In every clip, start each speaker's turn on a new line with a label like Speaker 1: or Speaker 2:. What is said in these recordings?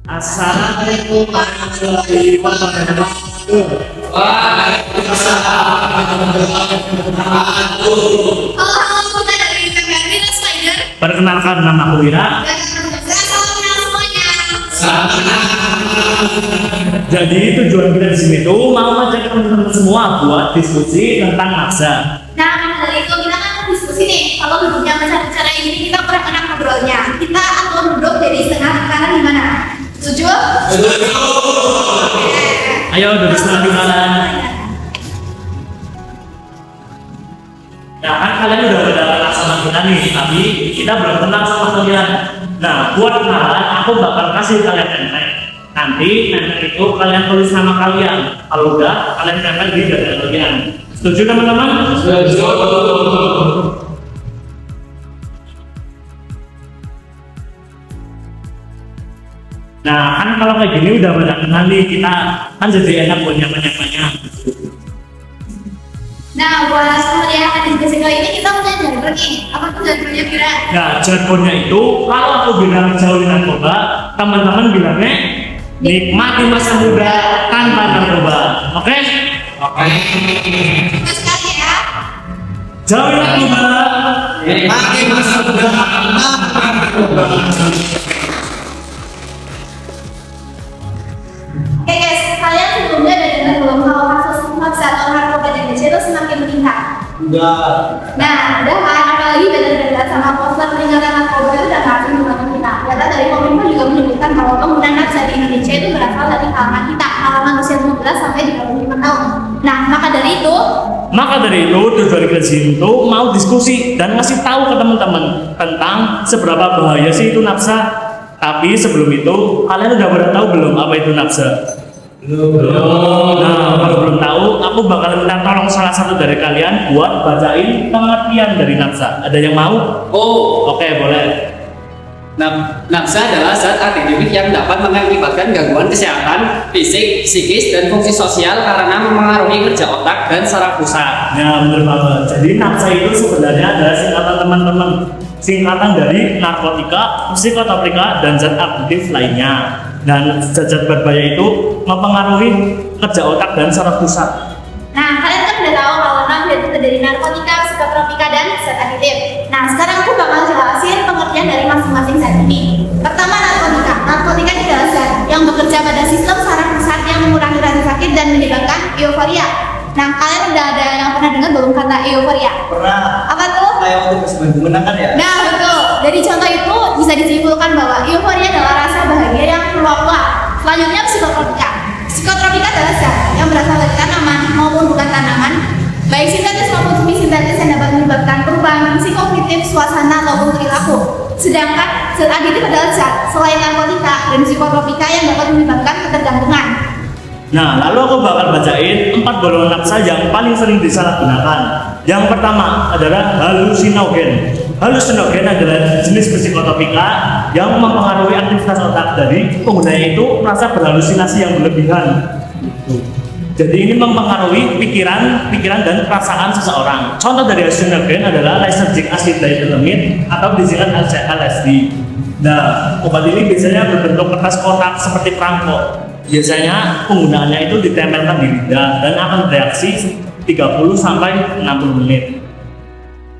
Speaker 1: Assalamualaikum warahmatullahi wabarakatuh.
Speaker 2: Waalaikumsalam warahmatullahi wabarakatuh.
Speaker 3: Halo, kita dari PPRB dan Spider.
Speaker 1: Perkenalkan, nama aku Wira.
Speaker 3: Dan salam kenal semuanya.
Speaker 1: Jadi tujuan kita di sini tuh mau ngajak teman-teman semua buat diskusi tentang nafsa.
Speaker 3: Nah, maka dari itu kita kan diskusi nih. Kalau duduknya cara ini kita kurang enak ngobrolnya. Kita akan duduk dari setengah ke kanan gimana? Setuju?
Speaker 1: Ayo duduk setengah di kanan. Nah kan kalian udah kenal sama kita nih, tapi kita belum kenal sama kalian. Nah buat kenalan aku bakal kasih kalian template. Nanti itu kalian tulis nama kalian. Kalau udah kalian tempel di dada kalian. Setuju teman-teman?
Speaker 2: Setuju.
Speaker 1: Nah kan kalau kayak gini udah pada kenal nih, kita kan jadi enak buat nyapa-nyapanya.
Speaker 3: Nah, buat pemeriahan diskusi kali ini kita punya jargon nih. Apa tuh jargonnya Kira?
Speaker 1: Nah jargonnya itu kalau aku bilang jauhi narkoba, teman-teman bilangnya nikmati masa muda tanpa narkoba. Oke?
Speaker 2: Oke.
Speaker 3: Terus sekali ya.
Speaker 1: Jauhi narkoba.
Speaker 2: Nikmati masa muda tanpa narkoba.
Speaker 3: Oke guys, kalian sebelumnya udah dengar belum kalau kasus maksa atau narkoba di Indonesia itu semakin meningkat?
Speaker 2: Enggak.
Speaker 3: Nah, udah kan, apalagi dengan sama poster peningkatan narkoba itu udah nggak asing buat kita. Data dari pemerintah juga menyebutkan bahwa penggunaan narkoba di Indonesia itu berasal dari kalangan kita, kalangan usia 15 sampai 35 tahun. Nah, maka dari itu,
Speaker 1: tujuan kita sini itu mau diskusi dan ngasih tahu ke teman-teman tentang seberapa bahaya sih itu nafsa. Tapi sebelum itu, kalian udah pada tahu belum apa itu nafsa?
Speaker 2: Belum.
Speaker 1: Nah, kalau belum tahu, aku bakal minta tolong salah satu dari kalian buat bacain pengertian dari nafsa. Ada yang mau?
Speaker 2: Oh,
Speaker 1: Oke, boleh.
Speaker 2: nafsa adalah zat aditif yang dapat mengakibatkan gangguan kesehatan fisik, psikis, dan fungsi sosial karena mempengaruhi kerja otak dan saraf pusat.
Speaker 1: Nah, bener banget. Jadi nafsa itu sebenarnya adalah singkatan teman-teman. Singkatan dari narkotika, psikotropika, dan zat aktif lainnya. Dan zat-zat berbahaya itu mempengaruhi kerja otak dan saraf pusat.
Speaker 3: nah kalian kan udah tahu kalau nafsa itu dari narkotika, psikotropika, dan zat aditif. Nah, sekarang aku bakal jelasin pengertian dari masing-masing zat ini. Pertama, narkotika. Narkotika ini adalah zat yang bekerja pada sistem saraf pusat yang mengurangi rasa sakit dan menyebabkan euforia. Nah, kalian udah ada yang pernah dengar belum kata euforia?
Speaker 4: Pernah.
Speaker 3: Apa tuh?
Speaker 4: Kayak waktu pas menangkan ya.
Speaker 3: Nah, betul. Dari contoh itu bisa disimpulkan bahwa euforia adalah rasa bahagia yang meluap-luap. Selanjutnya psikotropika. Psikotropika adalah zat yang berasal dari tanaman maupun bukan tanaman, baik sintetis maupun semi sintetis yang dapat menyebabkan perubahan psikognitif, suasana maupun perilaku. Sedangkan zat aditif adalah zat selain narkotika dan psikotropika yang dapat menyebabkan ketergantungan.
Speaker 1: Nah, lalu aku bakal bacain 4 golongan nafsa yang paling sering disalahgunakan. Yang pertama adalah halusinogen. Halusinogen adalah jenis psikotropika yang mempengaruhi aktivitas otak. Jadi penggunanya itu merasa berhalusinasi yang berlebihan. Jadi ini mempengaruhi pikiran dan perasaan seseorang. Contoh dari halusinogen adalah lysergic acid diethylamide atau disingkat LSD. Nah, obat ini biasanya berbentuk kertas kotak seperti perangko. Biasanya penggunaannya itu ditempelkan di lidah dan akan bereaksi 30 sampai 60 menit.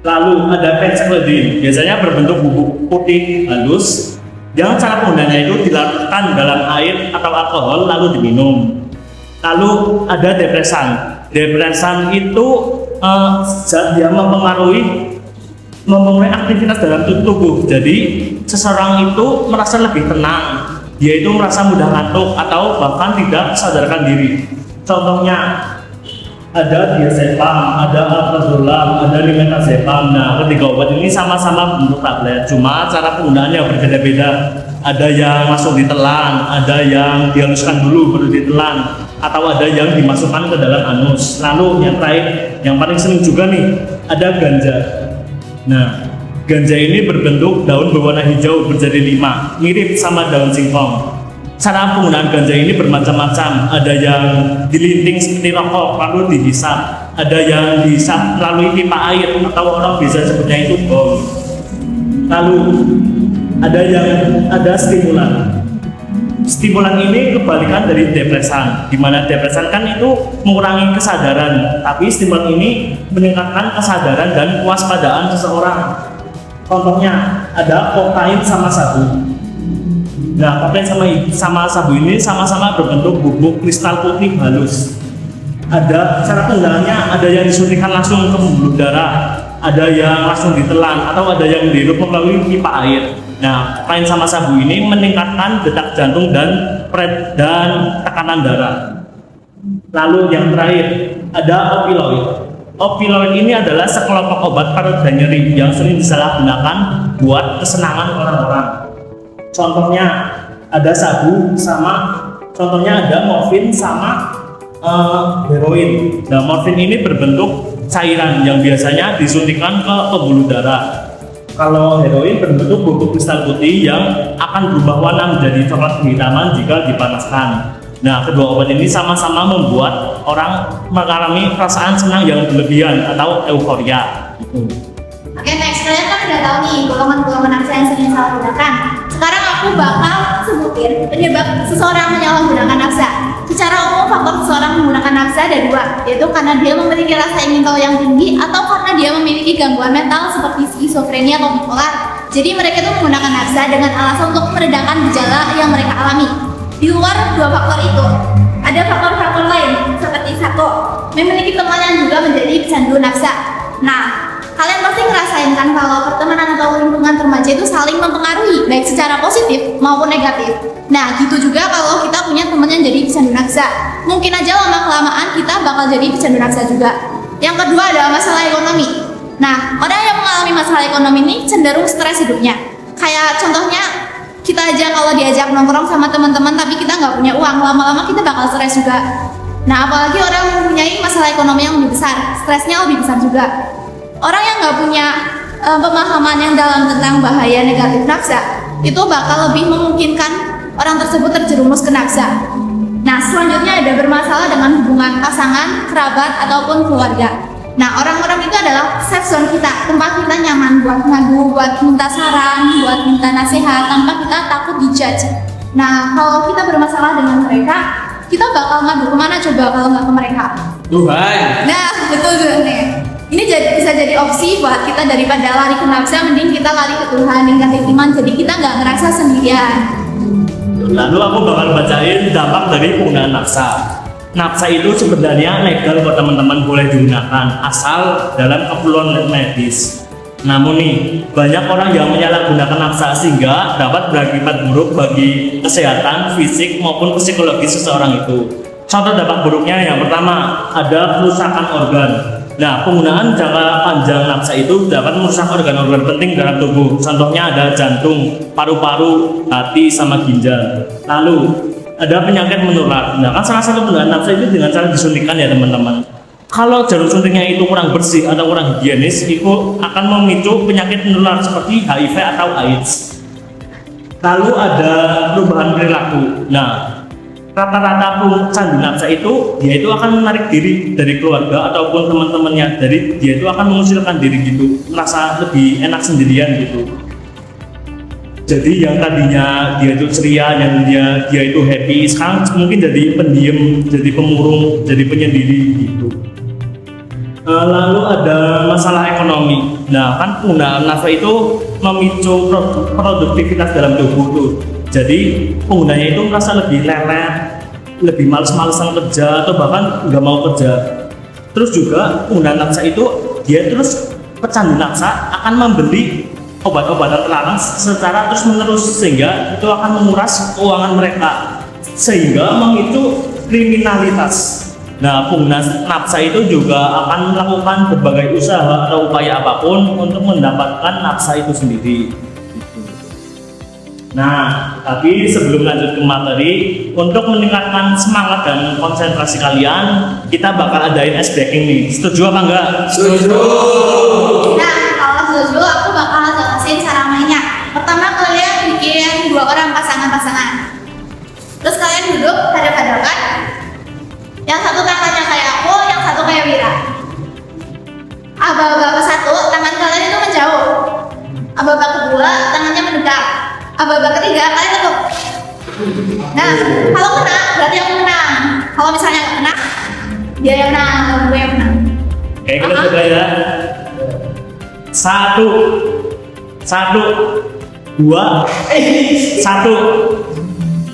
Speaker 1: Lalu ada phencyclidine, biasanya berbentuk bubuk putih halus yang cara penggunaannya itu dilarutkan dalam air atau alkohol lalu diminum. Lalu ada depresan. Depresan itu zat yang mempengaruhi aktivitas dalam tubuh. Jadi seseorang itu merasa lebih tenang. Dia itu merasa mudah ngantuk atau bahkan tidak sadarkan diri. Contohnya ada diazepam, ada alprazolam, ada nimetazepan. Nah, ketiga obat ini sama-sama bentuk tablet, cuma cara penggunaannya berbeda-beda. Ada yang masuk ditelan, ada yang dihaluskan dulu baru ditelan, atau ada yang dimasukkan ke dalam anus. Lalu yang terakhir, yang paling sering juga nih, ada ganja. Nah, ganja ini berbentuk daun berwarna hijau berjari 5, mirip sama daun singkong. Cara penggunaan ganja ini bermacam-macam. Ada yang dilinting seperti rokok lalu dihisap, ada yang dihisap melalui pipa air atau orang bisa sebutnya itu bong. Lalu ada stimulan. Stimulan ini kebalikan dari depresan, di mana depresan kan itu mengurangi kesadaran, tapi stimulan ini meningkatkan kesadaran dan kewaspadaan seseorang. Contohnya ada kokain sama sabu. Nah, kokain sama sabu ini sama-sama berbentuk bubuk kristal putih halus. Ada cara penggunaannya, ada yang disuntikan langsung ke pembuluh darah, ada yang langsung ditelan, atau ada yang dihirup melalui pipa air. Nah, kokain sama sabu ini meningkatkan detak jantung dan tekanan darah. Lalu yang terakhir ada opioid. Opioid ini adalah sekelompok obat parut dan nyeri yang sering disalahgunakan buat kesenangan orang-orang. Contohnya ada sabu contohnya ada morfin sama heroin. Nah, morfin ini berbentuk cairan yang biasanya disuntikan ke pembuluh darah. Kalau heroin berbentuk bubuk kristal putih yang akan berubah warna menjadi coklat kehitaman jika dipanaskan. Nah, kedua obat ini sama-sama membuat orang mengalami perasaan senang yang berlebihan atau euforia.
Speaker 3: Oke, next, kalian kan udah tahu nih golongan-golongan nafsa yang sering salah gunakan. Sekarang aku bakal sebutin penyebab seseorang menyalahgunakan nafsa. Secara umum faktor seseorang menggunakan nafsa ada dua, yaitu karena dia memiliki rasa ingin tahu yang tinggi atau karena dia memiliki gangguan mental seperti skizofrenia atau bipolar. Jadi mereka itu menggunakan nafsa dengan alasan untuk meredakan gejala yang mereka alami. Di luar dua faktor itu, ada faktor-faktor lain seperti satu, memiliki teman yang juga menjadi pecandu nafsa. Nah, kalian pasti ngerasain kan kalau pertemanan atau lingkungan remaja itu saling mempengaruhi baik secara positif maupun negatif. Nah, gitu juga kalau kita punya teman yang jadi pecandu nafsa. Mungkin aja lama-kelamaan kita bakal jadi pecandu nafsa juga. Yang kedua adalah masalah ekonomi. Nah, orang yang mengalami masalah ekonomi ini cenderung stres hidupnya. Kayak contohnya, kita aja kalau diajak nongkrong sama teman-teman tapi kita nggak punya uang, lama-lama kita bakal stres juga. Nah, apalagi orang yang mempunyai masalah ekonomi yang lebih besar, stresnya lebih besar juga. Orang yang nggak punya pemahaman yang dalam tentang bahaya negatif nafsa itu bakal lebih memungkinkan orang tersebut terjerumus ke nafsa. Nah, selanjutnya ada bermasalah dengan hubungan pasangan, kerabat, ataupun keluarga. Nah, orang-orang itu adalah safe zone kita, tempat kita nyaman buat ngadu, buat minta saran, buat minta nasihat tanpa kita takut dijudge. Nah, kalau kita bermasalah dengan mereka, kita bakal ngadu kemana coba kalau nggak ke mereka?
Speaker 2: Tuhan.
Speaker 3: Nah, betul nih. Ini bisa jadi opsi buat kita daripada lari ke nafsa, mending kita lari ke Tuhan, tingkat iman, jadi kita nggak ngerasa sendirian.
Speaker 1: Lalu aku bakal bacain dampak dari penggunaan nafsa. Nafsa itu sebenarnya legal buat teman-teman boleh digunakan asal dalam keperluan medis. Namun nih, banyak orang yang menyalahgunakan nafsa sehingga dapat berakibat buruk bagi kesehatan fisik maupun psikologis seseorang itu. Contoh dampak buruknya yang pertama ada kerusakan organ. Nah, penggunaan jangka panjang nafsa itu dapat merusak organ-organ penting dalam tubuh. Contohnya ada jantung, paru-paru, hati, sama ginjal. Lalu ada penyakit menular. Nah, kan salah satu penggunaan nafsa itu dengan cara disuntikan ya teman-teman. Kalau jarum suntiknya itu kurang bersih atau kurang higienis, itu akan memicu penyakit menular seperti HIV atau AIDS. Lalu ada perubahan perilaku. Nah, rata-rata pecandu nafsa itu dia itu akan menarik diri dari keluarga ataupun teman-temannya, dari dia itu akan mengucilkan diri gitu, merasa lebih enak sendirian gitu. Jadi yang tadinya dia itu ceria, yang dia itu happy, sekarang mungkin jadi pendiam, jadi pemurung, jadi penyendiri gitu. Lalu ada masalah ekonomi. Nah, kan penggunaan nafsa itu memicu produktivitas dalam tubuh tuh. Jadi penggunanya itu merasa lebih lelet, lebih males-malesan kerja atau bahkan nggak mau kerja. Terus juga penggunaan nafsa itu dia terus pecandu nafsa akan membeli obat-obatan terlarang secara terus-menerus sehingga itu akan menguras keuangan mereka sehingga memicu kriminalitas. Nah, pengguna nafsa itu juga akan melakukan berbagai usaha atau upaya apapun untuk mendapatkan nafsa itu sendiri. Nah, tapi sebelum lanjut ke materi, untuk meningkatkan semangat dan konsentrasi kalian, kita bakal adain ice breaking nih. Setuju apa enggak?
Speaker 2: Setuju.
Speaker 3: Nah, kalau setuju, aku bakal jelasin cara mainnya. Pertama, kalian bikin 2 orang pasangan-pasangan. Terus kalian duduk hadap-hadapan. Yang satu tangannya kayak aku, yang satu kayak Wira. Aba-aba ke-1, tangan kalian itu menjauh. Aba-aba kedua, tangannya mendekat. Aba-aba ketiga, kalian tekuk. Nah, kalau kena berarti aku menang. Kalau misalnya nggak kena, dia yang menang, atau gue yang menang.
Speaker 1: Oke, kita coba ya. Satu,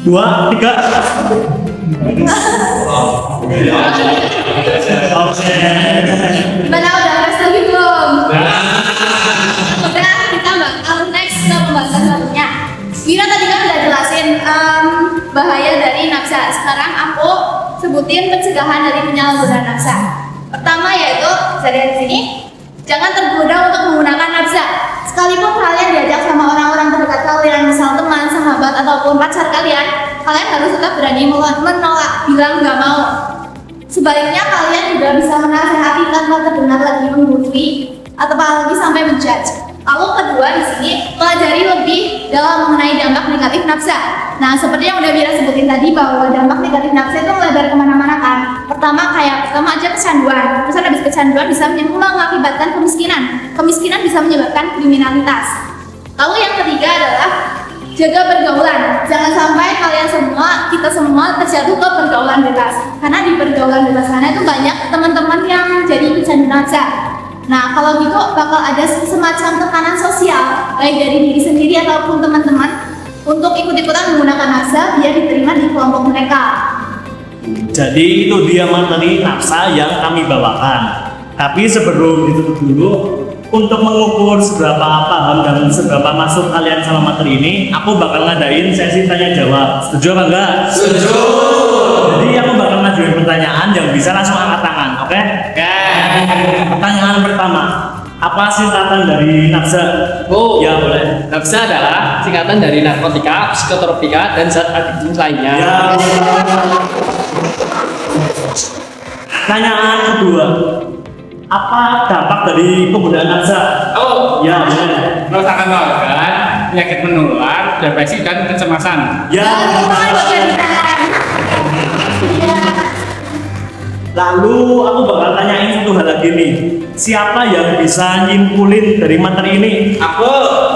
Speaker 1: dua, tiga. Oke.
Speaker 3: Gimana udah tes lagi belum? Udah, kita bakal next ke pembahasan selanjutnya. Wira tadi kan udah jelasin bahaya dari nafsa. Sekarang aku sebutin pencegahan dari penyalahgunaan nafsa. Pertama yaitu, bisa lihat di sini, jangan tergoda untuk menggunakan nafsa. Sekalipun kalian diajak sama orang-orang terdekat kalian, misal teman, sahabat, ataupun pacar kalian harus tetap berani menolak, bilang nggak mau. Sebaliknya kalian juga bisa menasehati tanpa terdengar lagi menggurui atau apalagi sampai menjudge. Lalu kedua di sini, pelajari lebih dalam mengenai dampak negatif nafsa. Nah, seperti yang udah Mira sebutin tadi bahwa dampak negatif nafsa itu melebar kemana-mana kan. Pertama aja kecanduan. Terus habis kecanduan bisa mengakibatkan kemiskinan. Kemiskinan bisa menyebabkan kriminalitas. Lalu yang ketiga adalah jaga pergaulan. Jangan sampai kita semua terjatuh ke pergaulan bebas. Karena di pergaulan bebas sana itu banyak teman-teman yang jadi pecandu nafsa. Nah, kalau gitu bakal ada semacam tekanan sosial baik dari diri sendiri ataupun teman-teman untuk ikut-ikutan menggunakan nafsa biar diterima di kelompok mereka.
Speaker 1: Jadi itu dia materi nafsa yang kami bawakan. Tapi sebelum itu dulu, untuk mengukur seberapa paham dan seberapa masuk kalian sama materi ini, aku bakal ngadain sesi tanya jawab. Setuju apa enggak?
Speaker 2: Setuju.
Speaker 1: Jadi aku bakal ngajuin pertanyaan yang bisa langsung angkat tangan, oke? Pertanyaan pertama, apa singkatan dari nafsa?
Speaker 2: Oh,
Speaker 1: Ya boleh.
Speaker 2: nafsa adalah singkatan dari narkotika, psikotropika, dan zat adiktif lainnya.
Speaker 1: Ya. Pertanyaan kedua, apa dampak dari penggunaan nafsa?
Speaker 5: Oh,
Speaker 1: Ya boleh.
Speaker 5: merusakan organ, penyakit menular, depresi, dan kecemasan.
Speaker 1: Ya. Lalu aku bakal tanyain satu hal lagi nih. Siapa yang bisa nyimpulin dari materi ini?
Speaker 6: Aku.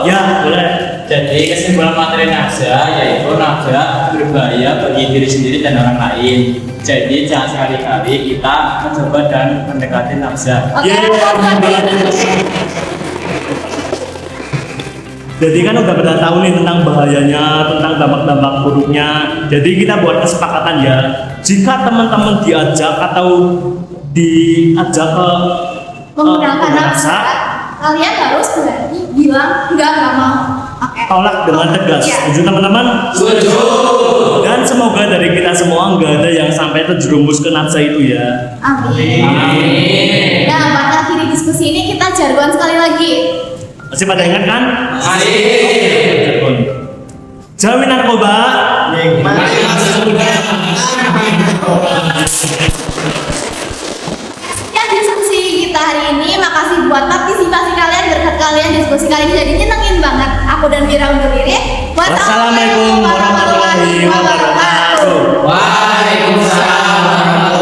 Speaker 1: Ya boleh.
Speaker 6: Jadi kesimpulan materi nafsa yaitu nafsa berbahaya bagi diri sendiri dan orang lain. Jadi jangan sekali-kali kita mencoba dan mendekati nafsa.
Speaker 3: Oke,
Speaker 1: Jadi kan udah pada tahu nih tentang bahayanya, tentang dampak-dampak buruknya. Jadi kita buat kesepakatan ya. Jika teman-teman diajak ke
Speaker 3: menggunakan nafsa, kalian harus berani bilang nggak mau. Oke.
Speaker 1: tolak dengan tegas.
Speaker 3: Iya.
Speaker 1: Setuju teman-teman?
Speaker 2: Setuju.
Speaker 1: Dan semoga dari kita semua nggak ada yang sampai terjerumus ke nafsa itu ya.
Speaker 3: Amin. Nah, buat akhiri diskusi ini kita jargon sekali lagi.
Speaker 1: Masih pada ingat kan?
Speaker 2: Masih.
Speaker 1: Jargon. Jauhi narkoba.
Speaker 3: Sekian diskusi kita hari ini. Makasih buat partisipasi kalian, berkat kalian diskusi kali ini jadi nyenengin banget. Aku dan Mira undur diri.
Speaker 1: Wassalamualaikum warahmatullahi wabarakatuh.
Speaker 2: Waalaikumsalam.